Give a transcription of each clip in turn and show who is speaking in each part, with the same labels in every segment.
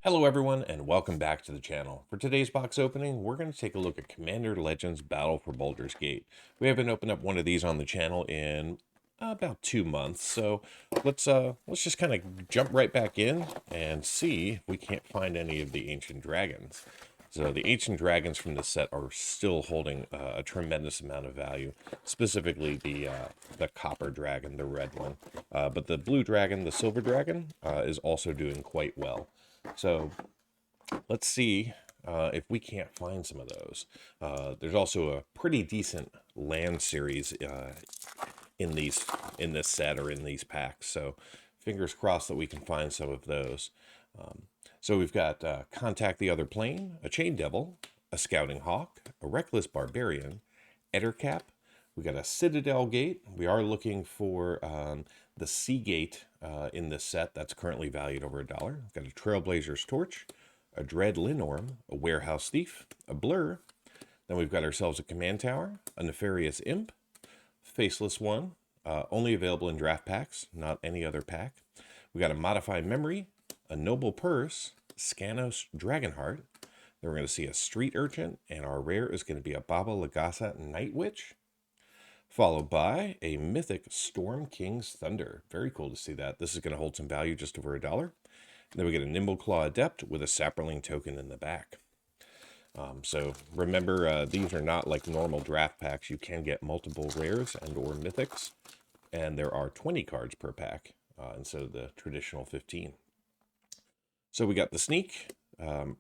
Speaker 1: Hello everyone and welcome back to the channel. For today's box opening, we're going to take a look at Commander Legends Battle for Baldur's Gate. We haven't opened up one of these on the channel in about 2 months, so let's just kind of jump right back in and see if we can't find any of the ancient dragons. So the ancient dragons from this set are still holding a tremendous amount of value, specifically the copper dragon, the red one. But the blue dragon, the silver dragon, is also doing quite well. So let's see if we can't find some of those. There's also a pretty decent land series in this set or in these packs. So fingers crossed that we can find some of those. So we've got Contact the Other Plane, a Chain Devil, a Scouting Hawk, a Reckless Barbarian, Ettercap. We got a Citadel Gate. We are looking for the Sea Gate in this set that's currently valued over $1. We've got a Trailblazer's Torch, a Dread Linorm, a Warehouse Thief, a Blur. Then we've got ourselves a Command Tower, a Nefarious Imp, Faceless One, only available in draft packs, not any other pack. We got a Modified Memory, a Noble Purse, Scanos Dragonheart. Then we're going to see a Street Urchin, and our rare is going to be a Baba Lagasa Night Witch, followed by a Mythic Storm King's Thunder. Very cool to see that. This is going to hold some value just over $1. And then we get a Nimble Claw Adept with a Sapperling token in the back. So remember, these are not like normal draft packs. You can get multiple rares and or mythics, and there are 20 cards per pack instead of the traditional 15. So we got the Sneak, the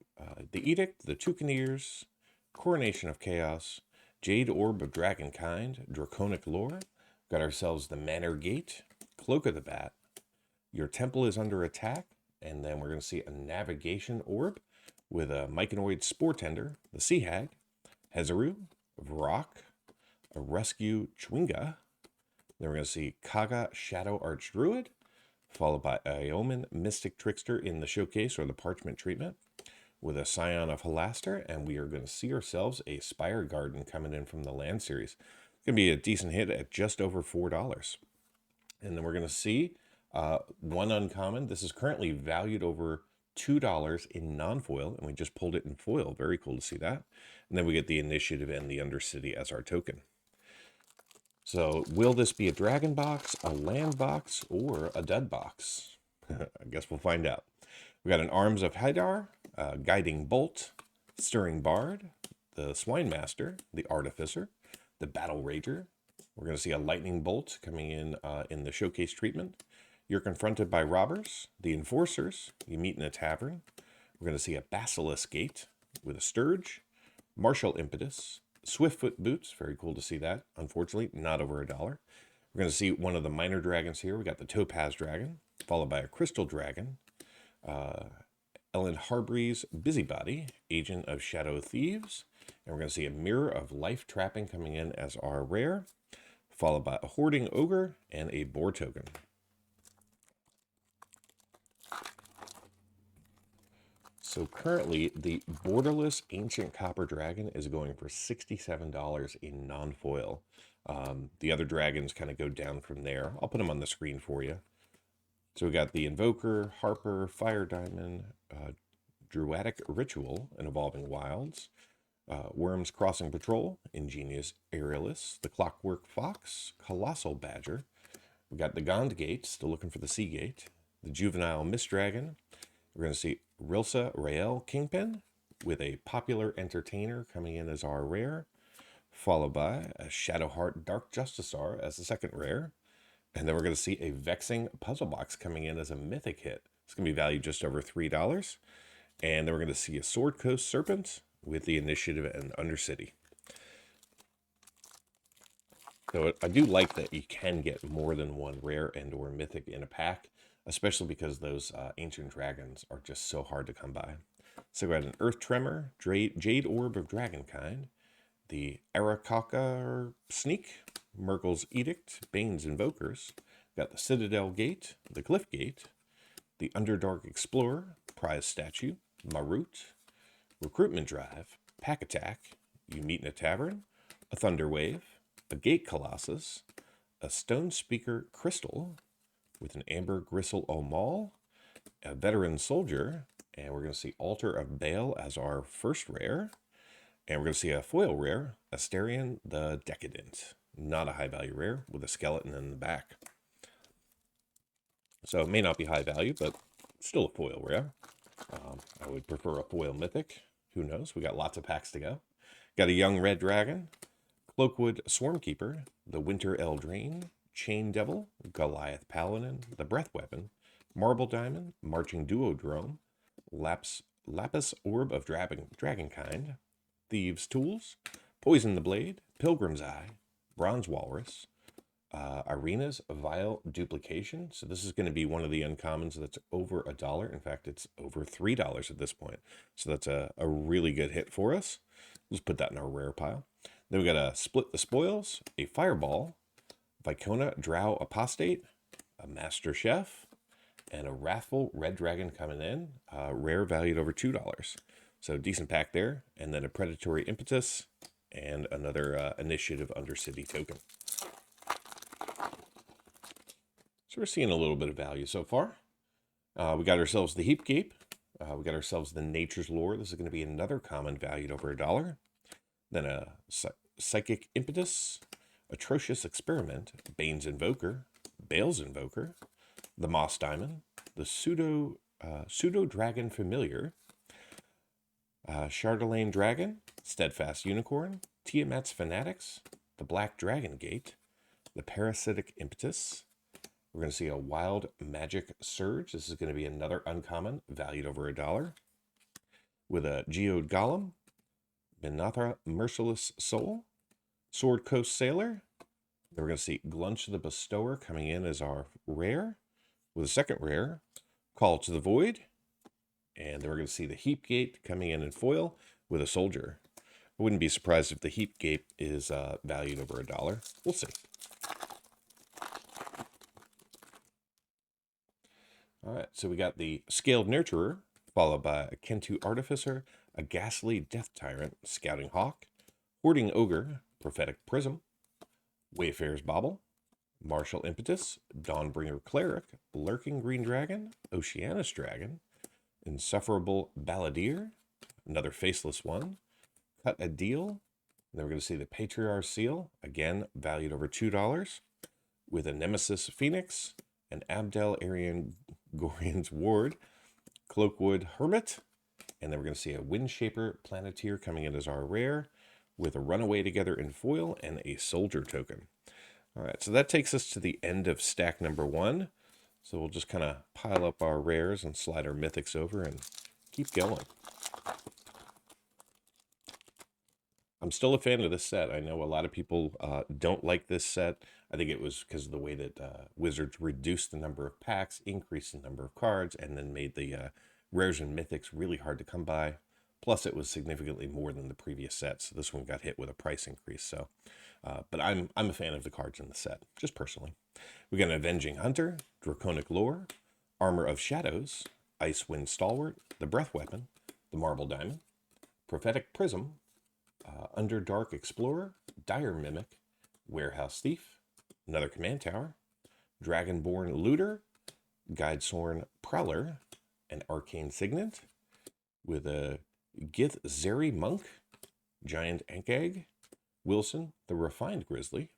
Speaker 1: Edict, the Toucaneers, Coronation of Chaos, Jade Orb of Dragonkind, Draconic Lore. Got ourselves the Manor Gate, Cloak of the Bat, Your Temple is Under Attack, and then we're going to see a Navigation Orb with a Myconoid Spore Tender, the Sea Hag, Hezaru, Vrok, a Rescue Chwinga. Then we're going to see Kaga Shadow Archdruid, followed by Iomen Mystic Trickster in the showcase or the parchment treatment, with a Scion of Halaster, and we are going to see ourselves a Spire Garden coming in from the land series. It's going to be a decent hit at just over $4. And then we're going to see one uncommon. This is currently valued over $2 in non-foil, and we just pulled it in foil. Very cool to see that. And then we get the Initiative and the Undercity as our token. So will this be a dragon box, a land box, or a dud box? I guess we'll find out. We got an Arms of Haidar, Guiding Bolt, Stirring Bard, the Swine Master, the Artificer, the Battle Rager. We're going to see a Lightning Bolt coming in the showcase treatment. You're confronted by robbers, the Enforcers. You meet in a tavern. We're going to see a Basilisk Gate with a Sturge, Martial Impetus, Swiftfoot Boots. Very cool to see that. Unfortunately, not over $1. We're going to see one of the minor dragons here. We got the Topaz Dragon, followed by a Crystal Dragon, Ellen Harbury's Busybody, Agent of Shadow Thieves, and we're going to see a Mirror of Life Trapping coming in as our rare, followed by a Hoarding Ogre and a Boar token. So currently, the Borderless Ancient Copper Dragon is going for $67 in non-foil. The other dragons kind of go down from there. I'll put them on the screen for you. So we got the Invoker, Harper, Fire Diamond, Druidic Ritual, and Evolving Wilds, Worms Crossing Patrol, Ingenious Aerialist, the Clockwork Fox, Colossal Badger. We got the Gond Gate, still looking for the Sea Gate, the Juvenile Mist Dragon. We're going to see Rilsa Rael Kingpin with a Popular Entertainer coming in as our rare, followed by a Shadowheart Dark Justicar as the second rare. And then we're going to see a Vexing Puzzle Box coming in as a mythic hit. It's going to be valued just over $3. And then we're going to see a Sword Coast Serpent with the Initiative and Undercity. So I do like that you can get more than one rare and or mythic in a pack, especially because those ancient dragons are just so hard to come by. So we got an Earth Tremor, Jade Orb of Dragonkind, the Arakaka Sneak, Merkel's Edict, Bane's Invokers. Got the Citadel Gate, the Cliff Gate, the Underdark Explorer, Prize Statue, Marut, Recruitment Drive, Pack Attack, You Meet in a Tavern, a Thunder Wave, a Gate Colossus, a Stone Speaker Crystal with an Amber Gristle Omal, a Veteran Soldier, And we're going to see Altar of Baal as our first rare. And we're going to see a foil rare, Asterion the Decadent. Not a high value rare with a skeleton in the back. So it may not be high value, but still a foil rare. I would prefer a foil mythic. Who knows? We got lots of packs to go. Got a young red dragon, Cloakwood Swarmkeeper, the Winter Eldraine, Chain Devil, Goliath Paladin, the Breath Weapon, Marble Diamond, Marching Duodrome, Lapis Orb of Dragonkind, Thieves' Tools, Poison the Blade, Pilgrim's Eye, Bronze Walrus, Arena's Vile Duplication. So this is going to be one of the uncommons that's over $1. In fact, it's over $3 at this point. So that's a really good hit for us. Let's put that in our rare pile. Then we got a Split the Spoils, a Fireball, Vicona Drow Apostate, a Master Chef, and a Wrathful Red Dragon coming in, rare valued over $2. So decent pack there. And then a Predatory Impetus and another Initiative Undercity token. So we're seeing a little bit of value so far. We got ourselves the Heapgape. We got ourselves the Nature's Lore. This is going to be another common valued over $1. Then a Psychic Impetus, Atrocious Experiment, Bane's Invoker, Bale's Invoker, the Moss Diamond, the Pseudo Dragon Familiar, Chardelaine Dragon, Steadfast Unicorn, Tiamat's Fanatics, the Black Dragon Gate, the Parasitic Impetus. We're going to see a Wild Magic Surge. This is going to be another uncommon, valued over $1. With a Geode Golem, Benathra Merciless Soul, Sword Coast Sailor. Then we're going to see Glunch the Bestower coming in as our rare. With a second rare, Call to the Void. And then we're going to see the Heapgate coming in foil with a Soldier. I wouldn't be surprised if the Heapgate is valued over $1. We'll see. All right, so we got the Scaled Nurturer, followed by a Kentu Artificer, a Ghastly Death Tyrant, Scouting Hawk, Hoarding Ogre, Prophetic Prism, Wayfarer's Bauble, Martial Impetus, Dawnbringer Cleric, Lurking Green Dragon, Oceanus Dragon, Insufferable Balladeer, another Faceless one, Cut a Deal, and then we're going to see the Patriarch Seal, again valued over $2, with a Nemesis Phoenix, an Abdel Arian Gorian's Ward, Cloakwood Hermit, and then we're going to see a Windshaper Planeteer coming in as our rare, with a Runaway Together in foil and a Soldier token. All right, so that takes us to the end of stack number 1. So we'll just kind of pile up our rares and slide our mythics over and keep going. I'm still a fan of this set. I know a lot of people don't like this set. I think it was because of the way that Wizards reduced the number of packs, increased the number of cards, and then made the rares and mythics really hard to come by. Plus, it was significantly more than the previous set, so this one got hit with a price increase. So, but I'm a fan of the cards in the set, just personally. We got an Avenging Hunter, Draconic Lore, Armor of Shadows, Icewind Stalwart, the Breath Weapon, the Marble Diamond, Prophetic Prism, Underdark Explorer, Dire Mimic, Warehouse Thief, another Command Tower, Dragonborn Looter, Guidesorn Prowler, an Arcane Signet, with a Gith Zeri Monk, Giant Ankeg, Wilson, the Refined Grizzly,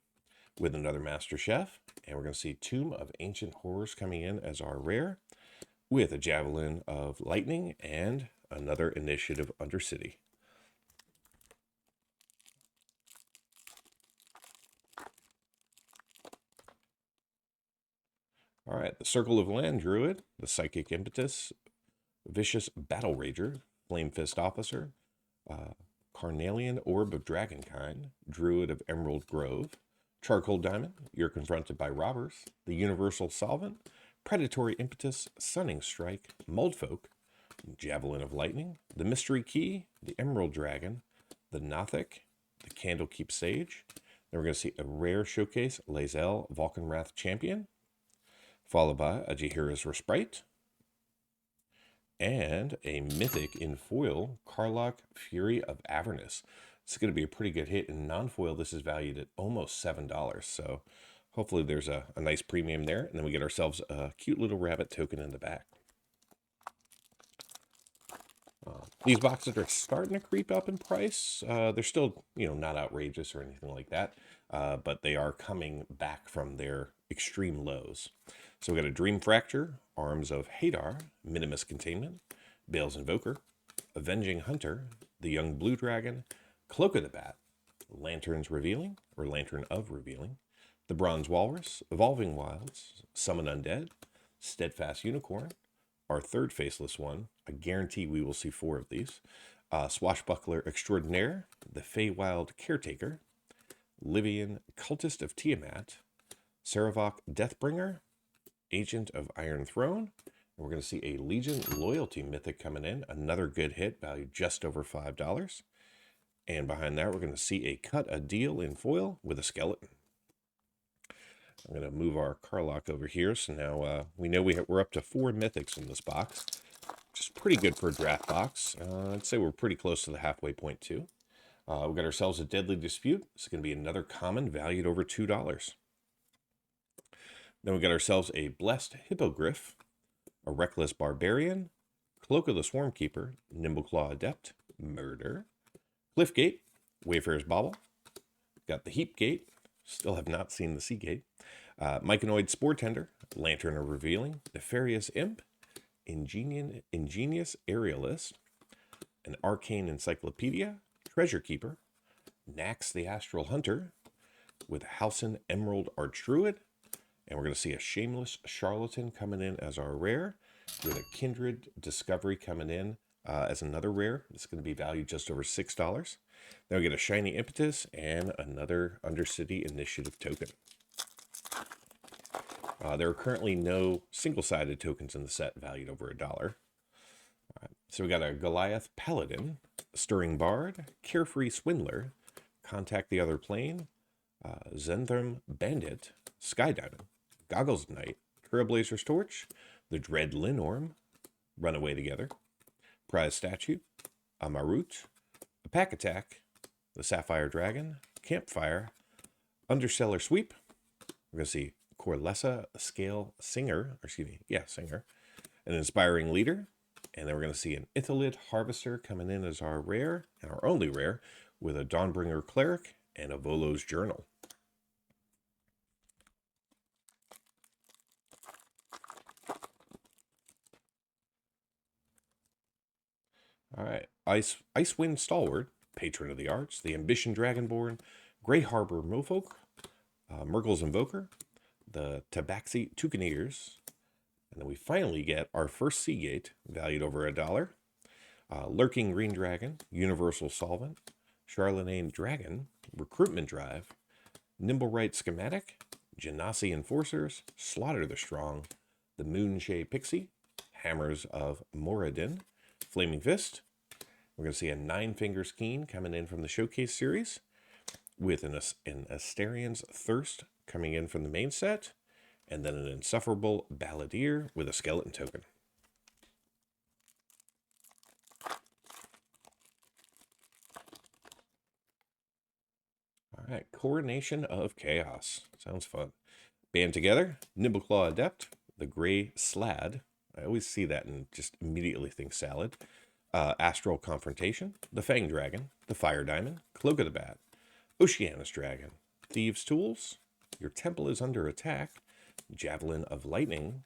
Speaker 1: with another Master Chef, and we're going to see Tomb of Ancient Horrors coming in as our rare, with a Javelin of Lightning and another Initiative Undercity. All right, the Circle of Land Druid, the Psychic Impetus, Vicious Battle Rager, Flame Fist Officer, Carnelian Orb of Dragonkind, Druid of Emerald Grove, Charcoal Diamond, You're Confronted by Robbers, the Universal Solvent, Predatory Impetus, Sunning Strike, Moldfolk, Javelin of Lightning, the Mystery Key, the Emerald Dragon, the Nothic, the Candlekeep Sage. Then we're going to see a rare showcase, Lae'zel Vulcanwrath Champion, followed by a Jaheira's Respite, and a mythic in foil, Karlach Fury of Avernus. It's going to be a pretty good hit. In non-foil, this is valued at almost $7. So hopefully there's a nice premium there. And then we get ourselves a cute little rabbit token in the back. These boxes are starting to creep up in price. They're still, not outrageous or anything like that, but they are coming back from their extreme lows. So we got a Dream Fracture, Arms of Hadar, Minimus Containment, Bale's Invoker, Avenging Hunter, the Young Blue Dragon, Cloak of the Bat, Lanterns Revealing, or Lantern of Revealing, the Bronze Walrus, Evolving Wilds, Summon Undead, Steadfast Unicorn, our third faceless one. I guarantee we will see 4 of these. Swashbuckler Extraordinaire, the Feywild Caretaker, Livian Cultist of Tiamat, Saravok Deathbringer, Agent of Iron Throne. And we're going to see a Legion Loyalty Mythic coming in, another good hit, valued just over $5. And behind that, we're going to see a Cut a Deal in foil with a skeleton. I'm going to move our Carlock over here. So now we know we're up to 4 mythics in this box, which is pretty good for a draft box. I'd say we're pretty close to the halfway point too. We've got ourselves a Deadly Dispute. It's going to be another common valued over $2. Then we got ourselves a Blessed Hippogriff, a Reckless Barbarian, Cloak of the Swarmkeeper, Nimbleclaw Adept, Murder, Cliffgate, Wayfarer's Bauble, got the Heap Gate, still have not seen the Sea Gate, Myconoid Spore Tender, Lantern of Revealing, Nefarious Imp, Ingenious Aerialist, an Arcane Encyclopedia, Treasure Keeper, Nax the Astral Hunter, with Halcyon Emerald Archdruid, and we're going to see a Shameless Charlatan coming in as our rare, with a Kindred Discovery coming in as another rare. It's going to be valued just over $6. Then we get a Shiny Impetus and another Undercity Initiative token. There are currently no single-sided tokens in the set valued over $1. So we got a Goliath Paladin, Stirring Bard, Carefree Swindler, Contact the Other Plane, Zenthrm Bandit, Sky Diamond, Goggles Knight, Trailblazer's Torch, the Dread Linorm, Runaway Together, Prize Statue, a Marut, a Pack Attack, the Sapphire Dragon, Campfire, Underseller Sweep. We're going to see Corlessa Scale Singer, Singer, an Inspiring Leader, and then we're going to see an Ithalid Harvester coming in as our rare, and our only rare, with a Dawnbringer Cleric and a Volo's Journal. All right, Icewind Stalwart, Patron of the Arts, the Ambition Dragonborn, Grey Harbor Mofolk, Murkle's Invoker, the Tabaxi Toucaneers, and then we finally get our first Seagate, valued over $1. Lurking Green Dragon, Universal Solvent, Charlemagne Dragon, Recruitment Drive, Nimblewright Schematic, Genasi Enforcers, Slaughter the Strong, the Moonshae Pixie, Hammers of Moradin, Flaming Fist. We're going to see a 9-Finger Skeen coming in from the Showcase series, with an Asterian's Thirst coming in from the main set, and then an Insufferable Balladeer with a skeleton token. All right, Coronation of Chaos. Sounds fun. Band together, Nimbleclaw Adept, the Grey Slad. I always see that and just immediately think salad. Astral Confrontation, the Fang Dragon, the Fire Diamond, Cloak of the Bat, Oceanus Dragon, Thieves' Tools, Your Temple is Under Attack, Javelin of Lightning,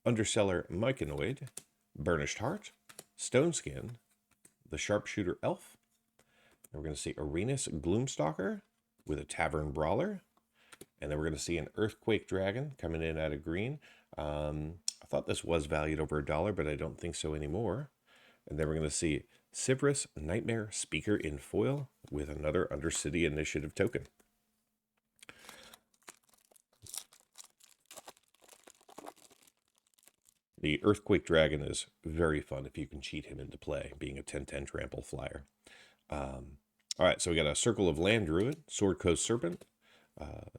Speaker 1: Underseller Myconoid, Burnished Heart, Stone Skin, the Sharpshooter Elf, and we're going to see Arenas Gloomstalker with a Tavern Brawler, and then we're going to see an Earthquake Dragon coming in at a green. I thought this was valued over $1, but I don't think so anymore. And then we're going to see Sivrus Nightmare Speaker in foil with another Undercity Initiative token. The Earthquake Dragon is very fun if you can cheat him into play, being a 10/10 trample flyer. All right, so we got a Circle of Land Druid, Sword Coast Serpent,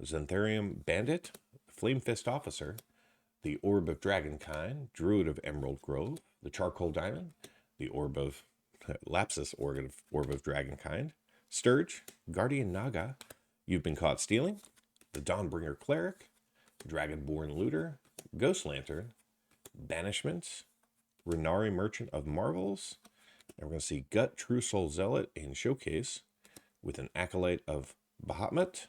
Speaker 1: Zentharium Bandit, Flame Fist Officer, the Orb of Dragonkind, Druid of Emerald Grove, the Charcoal Diamond, the Orb of Lapsus Orb of Dragonkind, Sturge, Guardian Naga, You've Been Caught Stealing, the Dawnbringer Cleric, Dragonborn Looter, Ghost Lantern, Banishment, Renari Merchant of Marvels, And we're going to see Gut, True Soul Zealot in Showcase with an Acolyte of Bahamut.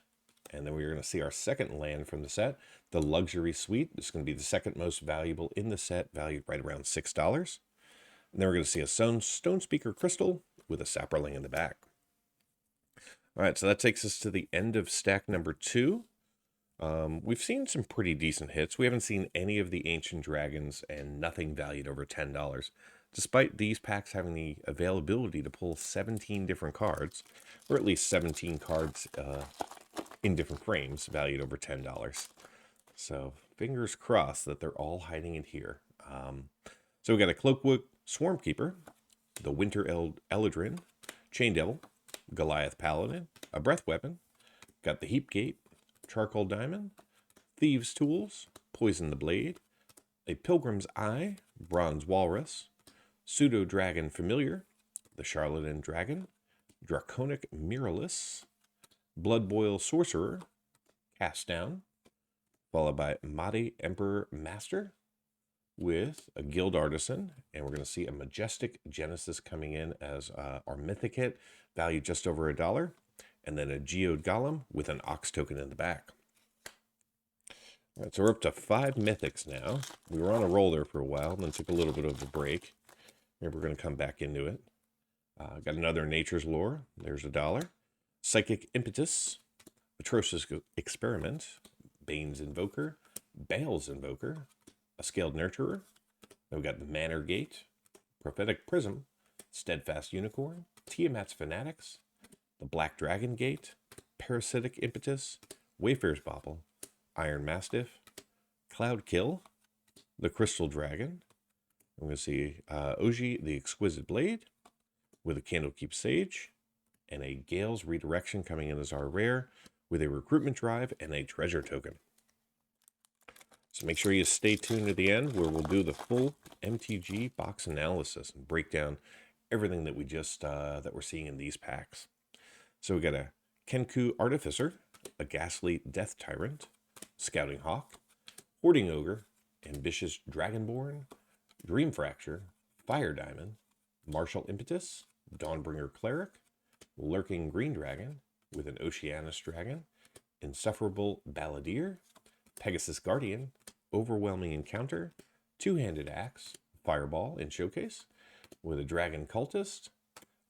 Speaker 1: And then we're going to see our second land from the set, the Luxury Suite. This is going to be the second most valuable in the set, valued right around $6. And then we're going to see a Stone Speaker Crystal with a Saproling in the back. All right, so that takes us to the end of stack number 2. We've seen some pretty decent hits. We haven't seen any of the Ancient Dragons and nothing valued over $10. Despite these packs having the availability to pull 17 different cards, or at least 17 cards in different frames valued over $10. So fingers crossed that they're all hiding in here. So we got a Cloakwood Swarmkeeper, the Winter Eldrin, Chain Devil, Goliath Paladin, a Breath Weapon, got the Heap Gate, Charcoal Diamond, Thieves' Tools, Poison the Blade, a Pilgrim's Eye, Bronze Walrus, Pseudo Dragon Familiar, the Charlatan Dragon, Draconic Muralist, Bloodboil Sorcerer, Cast Down, followed by Mahdi Emperor Master with a Guild Artisan, and we're going to see a Majestic Genesis coming in as our Mythic hit, valued just over $1, and then a Geode Golem with an Ox token in the back. All right, so we're up to 5 Mythics now. We were on a roll there for a while, and then took a little bit of a break. Maybe we're going to come back into it. Got another Nature's Lore. There's $1. Psychic Impetus, Atrocious Experiment, Bane's Invoker, Bale's Invoker, a Scaled Nurturer. Then we got the Manor Gate, Prophetic Prism, Steadfast Unicorn, Tiamat's Fanatics, the Black Dragon Gate, Parasitic Impetus, Wayfarer's Bauble, Iron Mastiff, Cloud Kill, the Crystal Dragon. I'm going to see Oji, the Exquisite Blade, with a Candlekeep Sage, and a Gale's Redirection coming in as our rare, with a Recruitment Drive and a Treasure Token. So make sure you stay tuned to the end, where we'll do the full MTG box analysis and break down everything that we just that we're seeing in these packs. So we got a Kenku Artificer, a Ghastly Death Tyrant, Scouting Hawk, Hoarding Ogre, Ambitious Dragonborn, Dream Fracture, Fire Diamond, Martial Impetus, Dawnbringer Cleric, Lurking Green Dragon with an Oceanus Dragon, Insufferable Balladeer, Pegasus Guardian, Overwhelming Encounter, Two-Handed Axe, Fireball in Showcase, with a Dragon Cultist,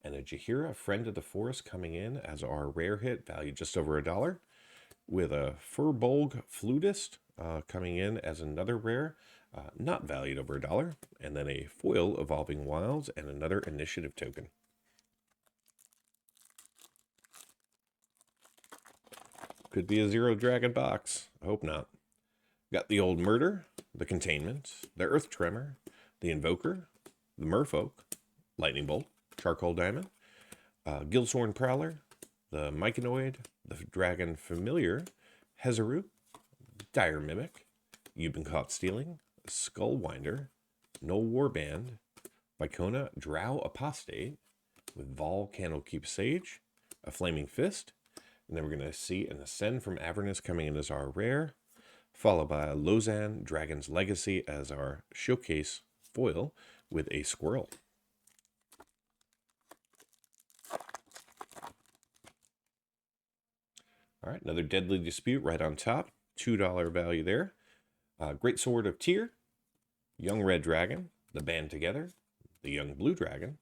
Speaker 1: and a Jaheira, Friend of the Forest, coming in as our rare hit, valued just over $1, with a Furbolg Flutist coming in as another rare, not valued over $1, and then a foil Evolving Wilds and another initiative token. Could be a 0 dragon box. I hope not. Got the Old Murder, the Containment, the Earth Tremor, the Invoker, the Merfolk, Lightning Bolt, Charcoal Diamond, Guildshorn Prowler, the Myconoid, the Dragon Familiar, Hezaru, Dire Mimic, You've Been Caught Stealing, Skullwinder, Null Warband, Vicona Drow Apostate, with Vol Candlekeep Sage, a Flaming Fist, and then we're going to see an Ascend from Avernus coming in as our rare, followed by a Lozan Dragon's Legacy as our showcase foil with a Squirrel. All right, another Deadly Dispute right on top, $2 value there. Great Sword of Tyr, Young Red Dragon, the Band Together, the Young Blue Dragon,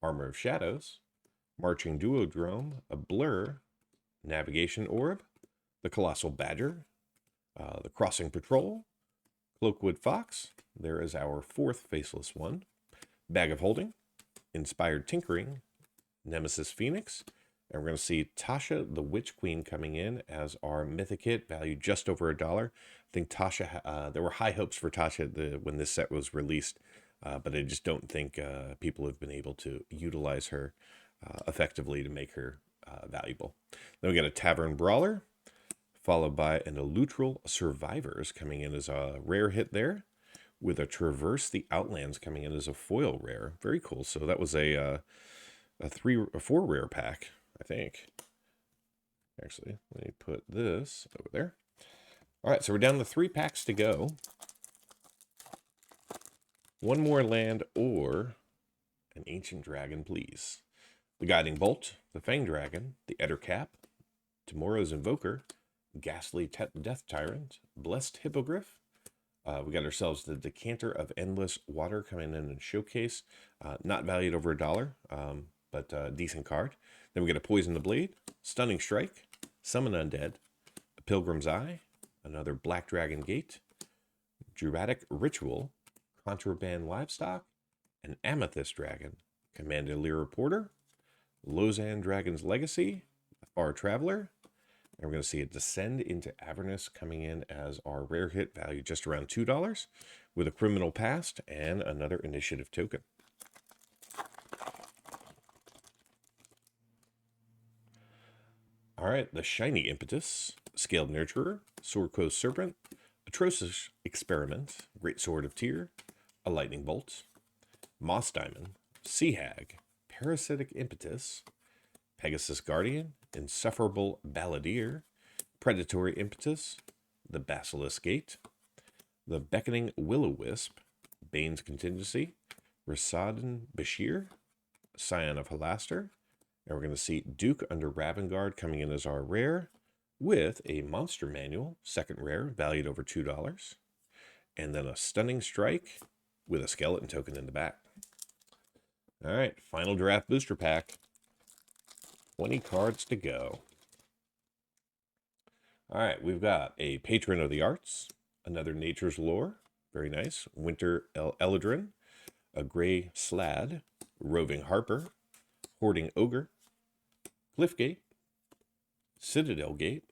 Speaker 1: Armor of Shadows, Marching Duodrome, a Blur, Navigation Orb, the Colossal Badger, the Crossing Patrol, Cloakwood Fox, there is our 4th Faceless one, Bag of Holding, Inspired Tinkering, Nemesis Phoenix, and we're going to see Tasha the Witch Queen coming in as our Mythic hit, valued just over $1. I think Tasha, there were high hopes for Tasha when this set was released, but I just don't think people have been able to utilize her effectively to make her valuable. Then we got a Tavern Brawler, followed by an Elutral Survivors coming in as a rare hit there, with a Traverse the Outlands coming in as a foil rare. Very cool. So that was a 4 rare pack, I think. Actually, let me put this over there. All right, so we're down to 3 packs to go. One more land or an Ancient Dragon, please. The Guiding Bolt, the Fang Dragon, the Ettercap, Tomorrow's Invoker, Ghastly Death Tyrant, Blessed Hippogriff. We got ourselves the Decanter of Endless Water coming in and showcase. Not valued over $1, but a decent card. Then we get a Poison the Blade, Stunning Strike, Summon Undead, a Pilgrim's Eye, another Black Dragon Gate, Druidic Ritual, Contraband Livestock, an Amethyst Dragon, Commandeer Reporter, Lozan Dragon's Legacy, the Far Traveler, and we're going to see it Descend into Avernus coming in as our rare hit, value just around $2, with a Criminal Past and another Initiative token. All right, the Shiny Impetus, Scaled Nurturer, Sword Coast Serpent, Atrocious Experiment, Great Sword of Tyr, a Lightning Bolt, Moss Diamond, Sea Hag, Parasitic Impetus, Pegasus Guardian, Insufferable Balladeer, Predatory Impetus, the Basilisk Gate, the Beckoning Will-O-Wisp, Bane's Contingency, Rasadan Bashir, Scion of Halaster, and we're going to see Duke under Ravengard coming in as our rare, with a Monster Manual, second rare, valued over $2, and then a Stunning Strike with a Skeleton token in the back. All right, final draft booster pack. 20 cards to go. All right, we've got a Patron of the Arts, another Nature's Lore, very nice, Winter Eladrin, a Gray Slad, Roving Harper, Hoarding Ogre, Cliffgate, Citadel Gate,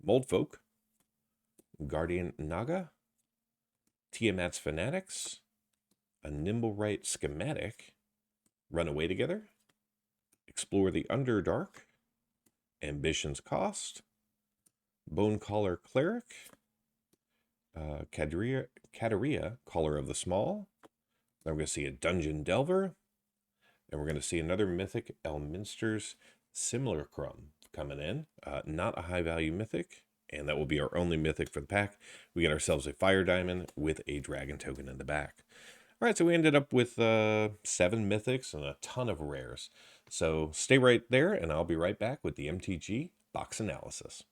Speaker 1: Moldfolk, Guardian Naga, Tiamat's Fanatics, a Nimblewright Schematic, Runaway Together, Explore the Underdark, Ambition's Cost, Bonecaller Cleric, Kateria, Caller of the Small. Then we're going to see a Dungeon Delver, and we're going to see another Mythic Elminster's Simulacrum coming in. Not a high value Mythic, and that will be our only Mythic for the pack. We get ourselves a Fire Diamond with a Dragon token in the back. All right, so we ended up with 7 Mythics and a ton of rares. So stay right there, and I'll be right back with the MTG Box Analysis.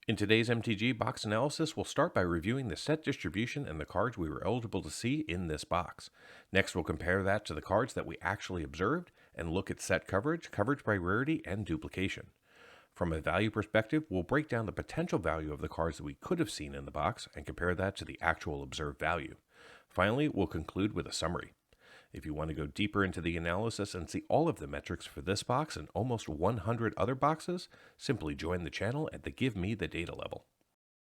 Speaker 1: In today's MTG Box Analysis, we'll start by reviewing the set distribution and the cards we were eligible to see in this box. Next, we'll compare that to the cards that we actually observed and look at set coverage, coverage by rarity, and duplication. From a value perspective, we'll break down the potential value of the cards that we could have seen in the box and compare that to the actual observed value. Finally, we'll conclude with a summary. If you want to go deeper into the analysis and see all of the metrics for this box and almost 100 other boxes, simply join the channel at the Give Me the Data level.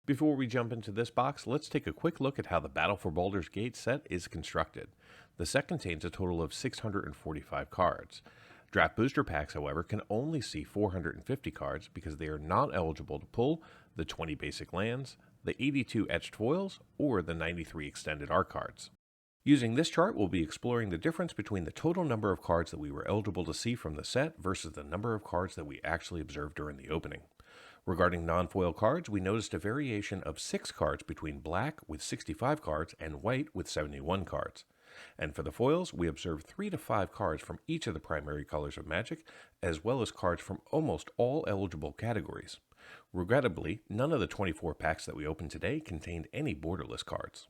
Speaker 1: Before we jump into this box, let's take a quick look at how the Battle for Baldur's Gate set is constructed. The set contains a total of 645 cards. Draft booster packs, however, can only see 450 cards because they are not eligible to pull the 20 basic lands, the 82 etched foils, or the 93 extended art cards. Using this chart, we'll be exploring the difference between the total number of cards that we were eligible to see from the set versus the number of cards that we actually observed during the opening. Regarding non-foil cards, we noticed a variation of 6 cards between black with 65 cards and white with 71 cards. And for the foils, we observed 3 to 5 cards from each of the primary colors of Magic, as well as cards from almost all eligible categories. Regrettably, none of the 24 packs that we opened today contained any borderless cards.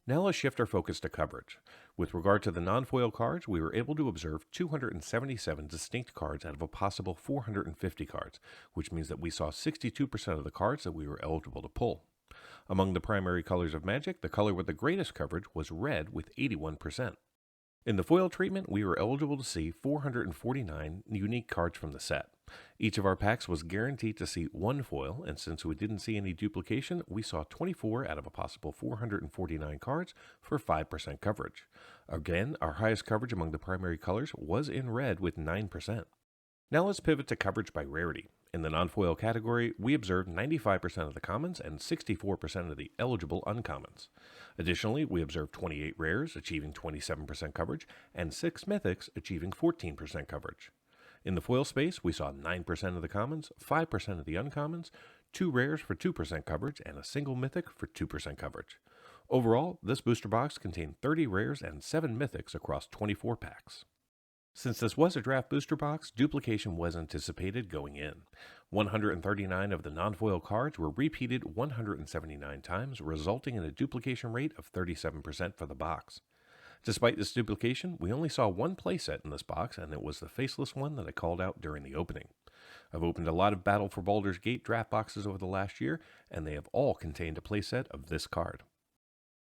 Speaker 1: Now let's shift our focus to coverage. With regard to the non-foil cards, we were able to observe 277 distinct cards out of a possible 450 cards, which means that we saw 62% of the cards that we were eligible to pull. Among the primary colors of Magic, the color with the greatest coverage was red with 81%. In the foil treatment, we were eligible to see 449 unique cards from the set. Each of our packs was guaranteed to see 1 foil, and since we didn't see any duplication, we saw 24 out of a possible 449 cards for 5% coverage. Again, our highest coverage among the primary colors was in red with 9%. Now let's pivot to coverage by rarity. In the non-foil category, we observed 95% of the commons and 64% of the eligible uncommons. Additionally, we observed 28 rares achieving 27% coverage and 6 mythics achieving 14% coverage. In the foil space, we saw 9% of the commons, 5% of the uncommons, 2 rares for 2% coverage, and a single mythic for 2% coverage. Overall, this booster box contained 30 rares and 7 mythics across 24 packs. Since this was a draft booster box, duplication was anticipated going in. 139 of the non-foil cards were repeated 179 times, resulting in a duplication rate of 37% for the box. Despite this duplication, we only saw one playset in this box, and it was the faceless one that I called out during the opening. I've opened a lot of Battle for Baldur's Gate draft boxes over the last year, and they have all contained a playset of this card.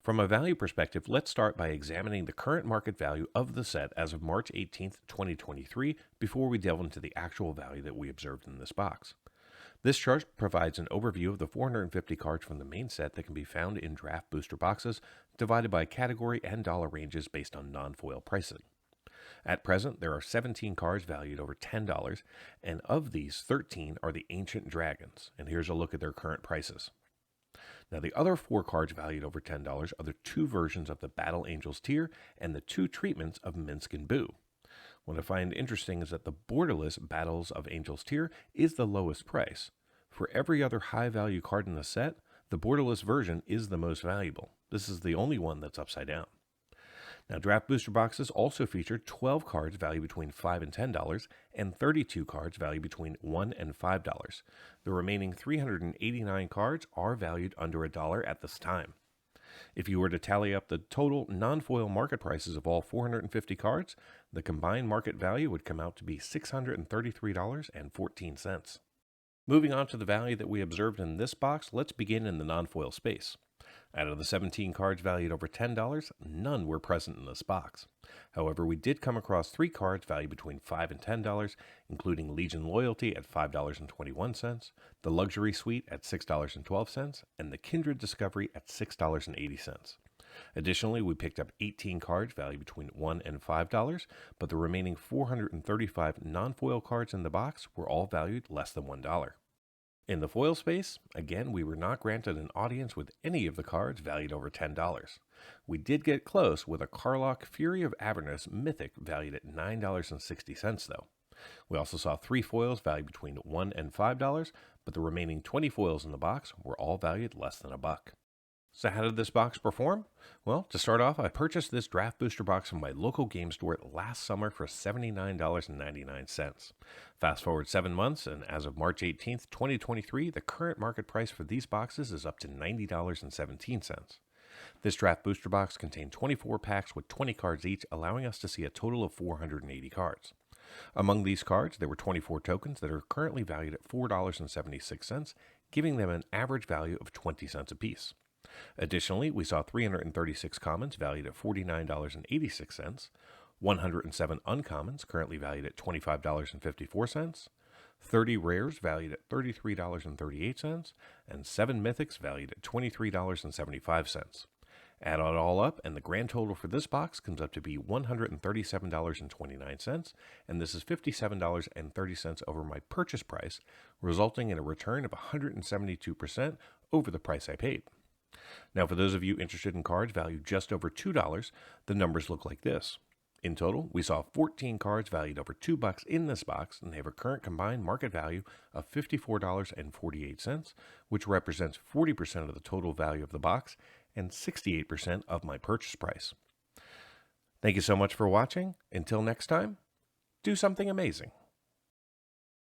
Speaker 1: From a value perspective, let's start by examining the current market value of the set as of March 18th, 2023, before we delve into the actual value that we observed in this box. This chart provides an overview of the 450 cards from the main set that can be found in draft booster boxes, divided by category and dollar ranges based on non-foil pricing. At present, there are 17 cards valued over $10, and of these, 13 are the Ancient Dragons, and here's a look at their current prices. Now, the other 4 cards valued over $10 are the 2 versions of the Battle Angels tier and the 2 treatments of Minsk and Boo. What I find interesting is that the borderless Battles of Angels tier is the lowest price. For every other high-value card in the set, the borderless version is the most valuable. This is the only one that's upside down. Now, draft booster boxes also feature 12 cards valued between $5 and $10 and 32 cards valued between $1 and $5. The remaining 389 cards are valued under $1 at this time. If you were to tally up the total non-foil market prices of all 450 cards, the combined market value would come out to be $633.14. Moving on to the value that we observed in this box, let's begin in the non-foil space. Out of the 17 cards valued over $10, none were present in this box. However, we did come across 3 cards valued between $5 and $10, including Legion Loyalty at $5.21, the Luxury Suite at $6.12, and the Kindred Discovery at $6.80. Additionally, we picked up 18 cards valued between $1 and $5, but the remaining 435 non-foil cards in the box were all valued less than $1. In the foil space, again, we were not granted an audience with any of the cards valued over $10. We did get close with a Karlach Fury of Avernus Mythic valued at $9.60 though. We also saw 3 foils valued between $1 and $5, but the remaining 20 foils in the box were all valued less than $1. So how did this box perform? Well, to start off, I purchased this draft booster box from my local game store last summer for $79.99. Fast forward 7 months, and as of March 18th, 2023, the current market price for these boxes is up to $90.17. This draft booster box contained 24 packs with 20 cards each, allowing us to see a total of 480 cards. Among these cards, there were 24 tokens that are currently valued at $4.76, giving them an average value of 20 cents apiece. Additionally, we saw 336 commons valued at $49.86, 107 uncommons currently valued at $25.54, 30 rares valued at $33.38, and 7 mythics valued at $23.75. Add it all up, and the grand total for this box comes up to be $137.29, and this is $57.30 over my purchase price, resulting in a return of 172% over the price I paid. Now, for those of you interested in cards valued just over $2, the numbers look like this. In total, we saw 14 cards valued over $2 in this box, and they have a current combined market value of $54.48, which represents 40% of the total value of the box and 68% of my purchase price. Thank you so much for watching. Until next time, do something amazing.